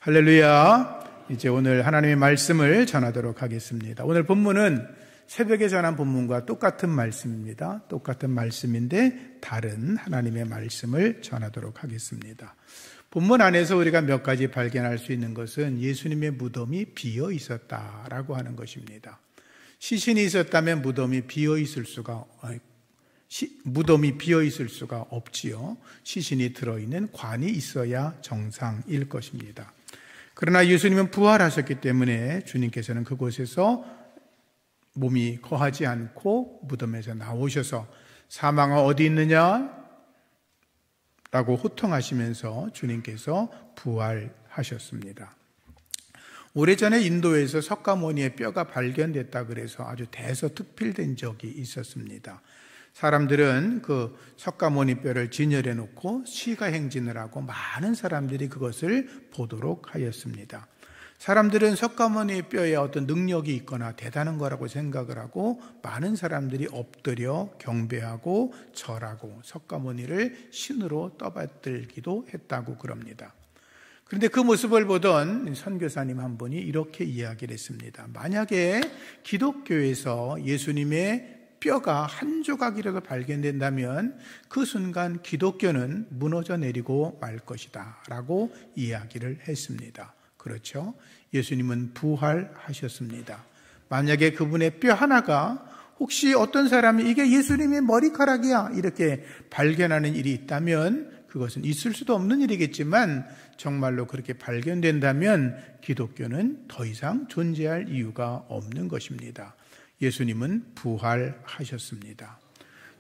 할렐루야. 이제 오늘 하나님의 말씀을 전하도록 하겠습니다. 오늘 본문은 새벽에 전한 본문과 똑같은 말씀입니다. 똑같은 말씀인데 다른 하나님의 말씀을 전하도록 하겠습니다. 본문 안에서 우리가 몇 가지 발견할 수 있는 것은 예수님의 무덤이 비어 있었다라고 하는 것입니다. 시신이 있었다면 무덤이 비어 있을 수가 없지요. 시신이 들어있는 관이 있어야 정상일 것입니다. 그러나 예수님은 부활하셨기 때문에 주님께서는 그곳에서 몸이 거하지 않고 무덤에서 나오셔서 사망아 어디 있느냐? 라고 호통하시면서 주님께서 부활하셨습니다. 오래전에 인도에서 석가모니의 뼈가 발견됐다 그래서 아주 대서특필된 적이 있었습니다. 사람들은 그 석가모니 뼈를 진열해 놓고 시가행진을 하고 많은 사람들이 그것을 보도록 하였습니다. 사람들은 석가모니 뼈에 어떤 능력이 있거나 대단한 거라고 생각을 하고 많은 사람들이 엎드려 경배하고 절하고 석가모니를 신으로 떠받들기도 했다고 그럽니다. 그런데 그 모습을 보던 선교사님 한 분이 이렇게 이야기를 했습니다. 만약에 기독교에서 예수님의 뼈가 한 조각이라도 발견된다면 그 순간 기독교는 무너져 내리고 말 것이다 라고 이야기를 했습니다. 그렇죠? 예수님은 부활하셨습니다. 만약에 그분의 뼈 하나가 혹시 어떤 사람이 이게 예수님의 머리카락이야 이렇게 발견하는 일이 있다면 그것은 있을 수도 없는 일이겠지만 정말로 그렇게 발견된다면 기독교는 더 이상 존재할 이유가 없는 것입니다. 예수님은 부활하셨습니다.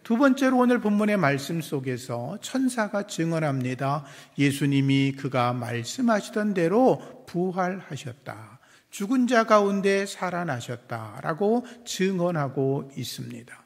두 번째로 오늘 본문의 말씀 속에서 천사가 증언합니다. 예수님이 그가 말씀하시던 대로 부활하셨다. 죽은 자 가운데 살아나셨다라고 증언하고 있습니다.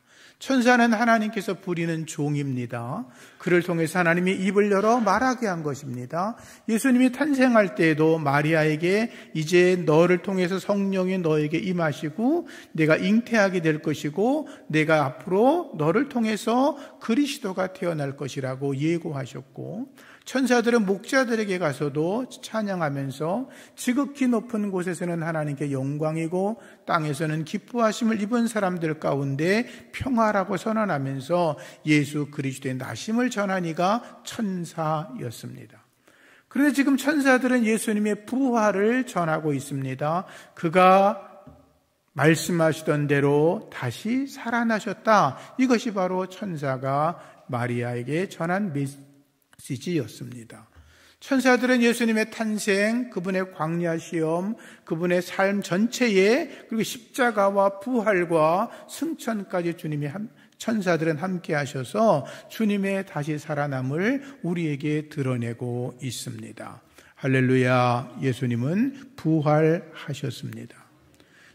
천사는 하나님께서 부리는 종입니다. 그를 통해서 하나님이 입을 열어 말하게 한 것입니다. 예수님이 탄생할 때에도 마리아에게 이제 너를 통해서 성령이 너에게 임하시고 내가 잉태하게 될 것이고 내가 앞으로 너를 통해서 그리스도가 태어날 것이라고 예고하셨고 천사들은 목자들에게 가서도 찬양하면서 지극히 높은 곳에서는 하나님께 영광이고 땅에서는 기뻐하심을 입은 사람들 가운데 평화라고 선언하면서 예수 그리스도의 나심을 전하니가 천사였습니다. 그런데 지금 천사들은 예수님의 부활을 전하고 있습니다. 그가 말씀하시던 대로 다시 살아나셨다. 이것이 바로 천사가 마리아에게 전한 메시지였습니다. 천사들은 예수님의 탄생, 그분의 광야 시험, 그분의 삶 전체에 그리고 십자가와 부활과 승천까지 천사들은 함께 하셔서 주님의 다시 살아남을 우리에게 드러내고 있습니다. 할렐루야, 예수님은 부활하셨습니다.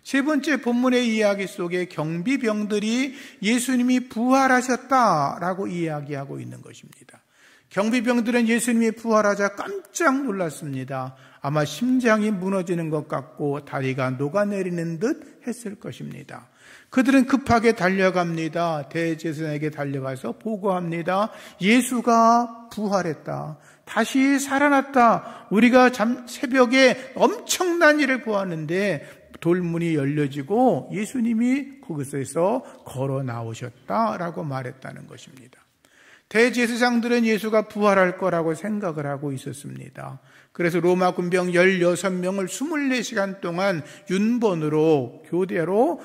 세 번째 본문의 이야기 속에 경비병들이 예수님이 부활하셨다라고 이야기하고 있는 것입니다. 경비병들은 예수님이 부활하자 깜짝 놀랐습니다. 아마 심장이 무너지는 것 같고 다리가 녹아내리는 듯 했을 것입니다. 그들은 급하게 달려갑니다. 대제사장에게 달려가서 보고합니다. 예수가 부활했다. 다시 살아났다. 우리가 새벽에 엄청난 일을 보았는데 돌문이 열려지고 예수님이 거기서 걸어 나오셨다라고 말했다는 것입니다. 대제사장들은 예수가 부활할 거라고 생각을 하고 있었습니다. 그래서 로마 군병 16명을 24시간 동안 윤번으로 교대로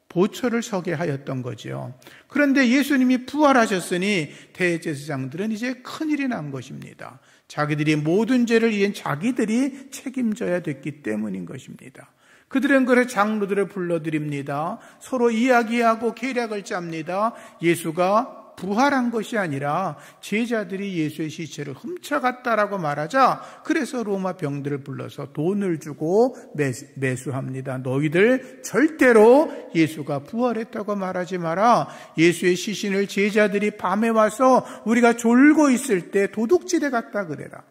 보초를 서게 하였던 거죠. 그런데 예수님이 부활하셨으니 대제사장들은 이제 큰일이 난 것입니다. 자기들이 모든 죄를 이은 자기들이 책임져야 됐기 때문인 것입니다. 그들은 그래 장로들을 불러드립니다. 서로 이야기하고 계략을 짭니다. 예수가 부활한 것이 아니라 제자들이 예수의 시체를 훔쳐갔다라고 말하자 그래서 로마 병들을 불러서 돈을 주고 매수합니다. 너희들 절대로 예수가 부활했다고 말하지 마라. 예수의 시신을 제자들이 밤에 와서 우리가 졸고 있을 때 도둑질해 갔다 그래라.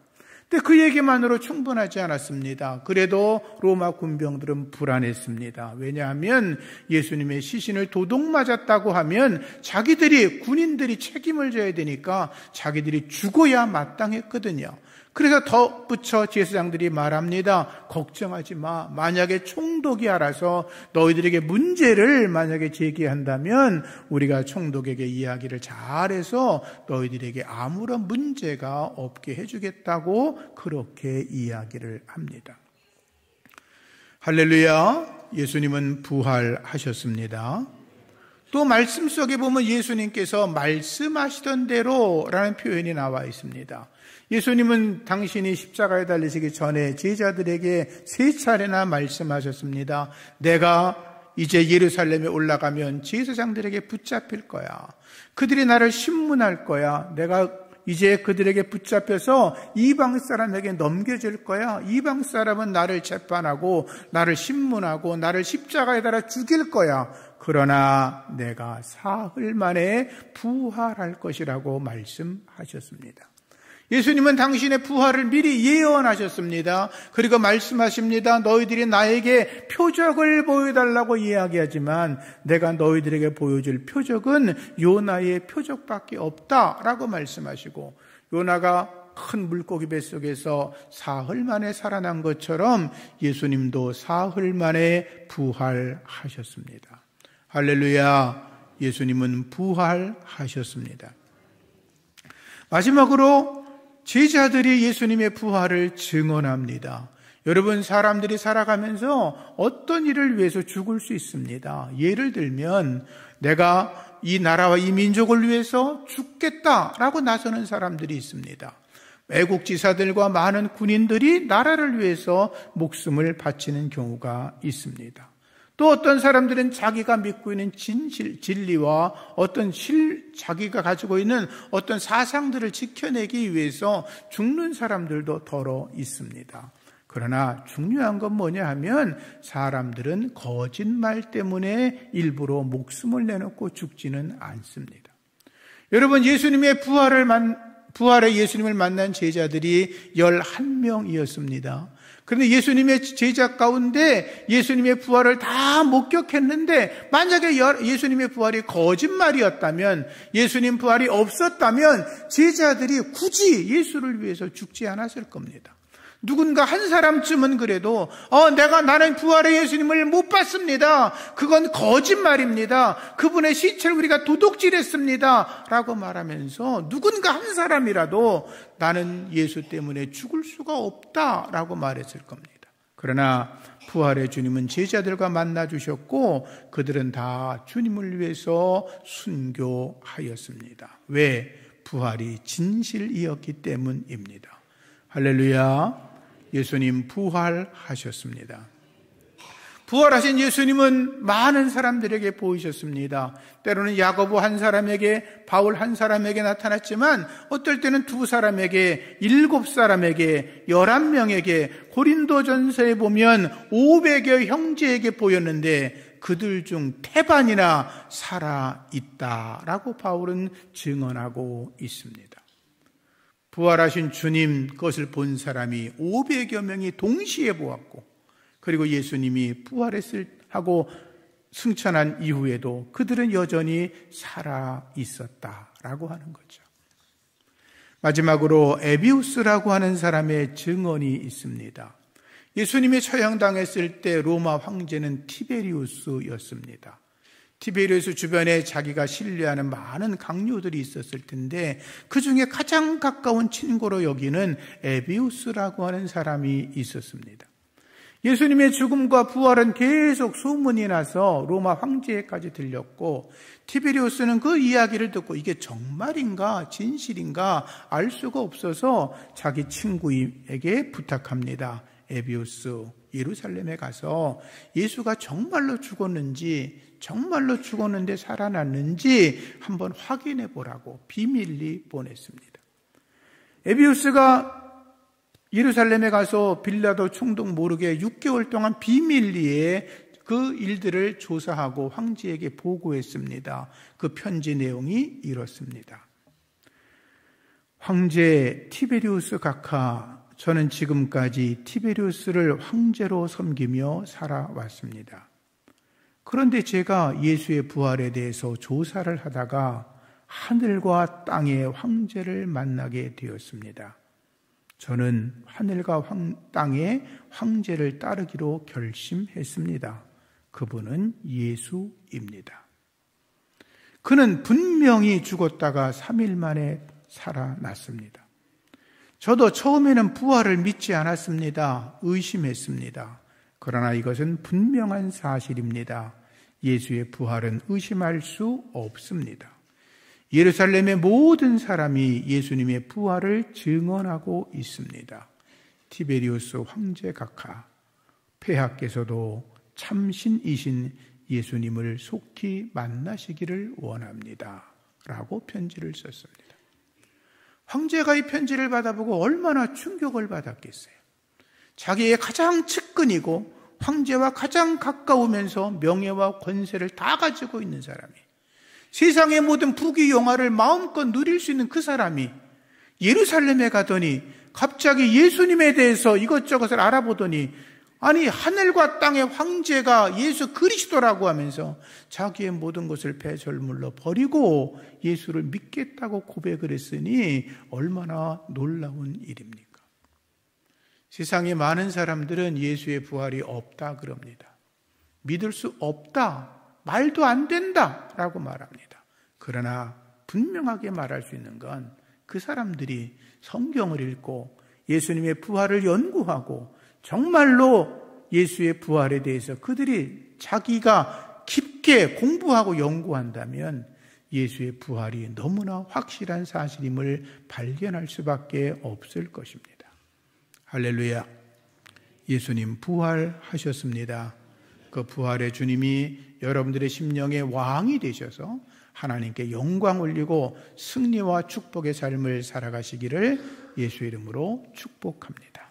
근데 그 얘기만으로 충분하지 않았습니다. 그래도 로마 군병들은 불안했습니다. 왜냐하면 예수님의 시신을 도둑 맞았다고 하면 군인들이 책임을 져야 되니까 자기들이 죽어야 마땅했거든요. 그래서 덧붙여 제사장들이 말합니다. 걱정하지 마. 만약에 총독이 알아서 너희들에게 문제를 만약에 제기한다면 우리가 총독에게 이야기를 잘해서 너희들에게 아무런 문제가 없게 해주겠다고 그렇게 이야기를 합니다. 할렐루야. 예수님은 부활하셨습니다. 또 말씀 속에 보면 예수님께서 말씀하시던 대로라는 표현이 나와 있습니다. 예수님은 당신이 십자가에 달리시기 전에 제자들에게 3차례나 말씀하셨습니다. 내가 이제 예루살렘에 올라가면 제사장들에게 붙잡힐 거야. 그들이 나를 신문할 거야. 내가 이제 그들에게 붙잡혀서 이방 사람에게 넘겨질 거야. 이방 사람은 나를 재판하고 나를 신문하고 나를 십자가에 달아 죽일 거야. 그러나 내가 사흘 만에 부활할 것이라고 말씀하셨습니다. 예수님은 당신의 부활을 미리 예언하셨습니다. 그리고 말씀하십니다. 너희들이 나에게 표적을 보여달라고 이야기하지만 내가 너희들에게 보여줄 표적은 요나의 표적밖에 없다라고 말씀하시고, 요나가 큰 물고기 뱃속에서 사흘 만에 살아난 것처럼 예수님도 사흘 만에 부활하셨습니다. 할렐루야. 예수님은 부활하셨습니다. 마지막으로 제자들이 예수님의 부활을 증언합니다. 여러분, 사람들이 살아가면서 어떤 일을 위해서 죽을 수 있습니다. 예를 들면 내가 이 나라와 이 민족을 위해서 죽겠다라고 나서는 사람들이 있습니다. 외국 지사들과 많은 군인들이 나라를 위해서 목숨을 바치는 경우가 있습니다. 또 어떤 사람들은 자기가 믿고 있는 진리와 자기가 가지고 있는 어떤 사상들을 지켜내기 위해서 죽는 사람들도 더러 있습니다. 그러나 중요한 건 뭐냐 하면 사람들은 거짓말 때문에 일부러 목숨을 내놓고 죽지는 않습니다. 여러분, 부활의 예수님을 만난 제자들이 11명이었습니다. 그런데 예수님의 제자 가운데 예수님의 부활을 다 목격했는데 만약에 예수님의 부활이 거짓말이었다면, 예수님 부활이 없었다면 제자들이 굳이 예수를 위해서 죽지 않았을 겁니다. 누군가 한 사람쯤은 그래도 나는 부활의 예수님을 못 봤습니다. 그건 거짓말입니다. 그분의 시체를 우리가 도둑질했습니다. 라고 말하면서 누군가 한 사람이라도 나는 예수 때문에 죽을 수가 없다라고 말했을 겁니다. 그러나 부활의 주님은 제자들과 만나 주셨고 그들은 다 주님을 위해서 순교하였습니다. 왜? 부활이 진실이었기 때문입니다. 할렐루야. 예수님 부활하셨습니다. 부활하신 예수님은 많은 사람들에게 보이셨습니다. 때로는 야고보 한 사람에게, 바울 한 사람에게 나타났지만 어떨 때는 2사람에게, 7사람에게, 11명에게, 고린도전서에 보면 500여 형제에게 보였는데 그들 중 태반이나 살아있다라고 바울은 증언하고 있습니다. 부활하신 주님 것을 본 사람이 500여 명이 동시에 보았고, 그리고 예수님이 부활했을 하고 승천한 이후에도 그들은 여전히 살아 있었다라고 하는 거죠. 마지막으로 에비우스라고 하는 사람의 증언이 있습니다. 예수님이 처형당했을 때 로마 황제는 티베리우스였습니다. 티베리우스 주변에 자기가 신뢰하는 많은 강요들이 있었을 텐데 그 중에 가장 가까운 친구로 여기는 에비우스라고 하는 사람이 있었습니다. 예수님의 죽음과 부활은 계속 소문이 나서 로마 황제에까지 들렸고, 티베리우스는 그 이야기를 듣고 이게 정말인가 진실인가 알 수가 없어서 자기 친구에게 부탁합니다. 에비우스, 예루살렘에 가서 예수가 정말로 죽었는데 살아났는지 한번 확인해 보라고 비밀리 보냈습니다. 에비우스가 예루살렘에 가서 빌라도 총독 모르게 6개월 동안 비밀리에 그 일들을 조사하고 황제에게 보고했습니다. 그 편지 내용이 이렇습니다. 황제 티베리우스 각하, 저는 지금까지 티베리우스를 황제로 섬기며 살아왔습니다. 그런데 제가 예수의 부활에 대해서 조사를 하다가 하늘과 땅의 황제를 만나게 되었습니다. 저는 하늘과 땅의 황제를 따르기로 결심했습니다. 그분은 예수입니다. 그는 분명히 죽었다가 3일 만에 살아났습니다. 저도 처음에는 부활을 믿지 않았습니다. 의심했습니다. 그러나 이것은 분명한 사실입니다. 예수의 부활은 의심할 수 없습니다. 예루살렘의 모든 사람이 예수님의 부활을 증언하고 있습니다. 티베리우스 황제 각하, 폐하께서도 참신이신 예수님을 속히 만나시기를 원합니다. 라고 편지를 썼습니다. 황제가 이 편지를 받아보고 얼마나 충격을 받았겠어요. 자기의 가장 측근이고 황제와 가장 가까우면서 명예와 권세를 다 가지고 있는 사람이, 세상의 모든 부귀 영화를 마음껏 누릴 수 있는 그 사람이 예루살렘에 가더니 갑자기 예수님에 대해서 이것저것을 알아보더니, 아니 하늘과 땅의 황제가 예수 그리스도라고 하면서 자기의 모든 것을 배설물로 버리고 예수를 믿겠다고 고백을 했으니 얼마나 놀라운 일입니까? 세상에 많은 사람들은 예수의 부활이 없다 그럽니다. 믿을 수 없다, 말도 안 된다 라고 말합니다. 그러나 분명하게 말할 수 있는 건 그 사람들이 성경을 읽고 예수님의 부활을 연구하고 정말로 예수의 부활에 대해서 그들이 자기가 깊게 공부하고 연구한다면 예수의 부활이 너무나 확실한 사실임을 발견할 수밖에 없을 것입니다. 할렐루야. 예수님 부활하셨습니다. 그 부활의 주님이 여러분들의 심령의 왕이 되셔서 하나님께 영광 올리고 승리와 축복의 삶을 살아가시기를 예수의 이름으로 축복합니다.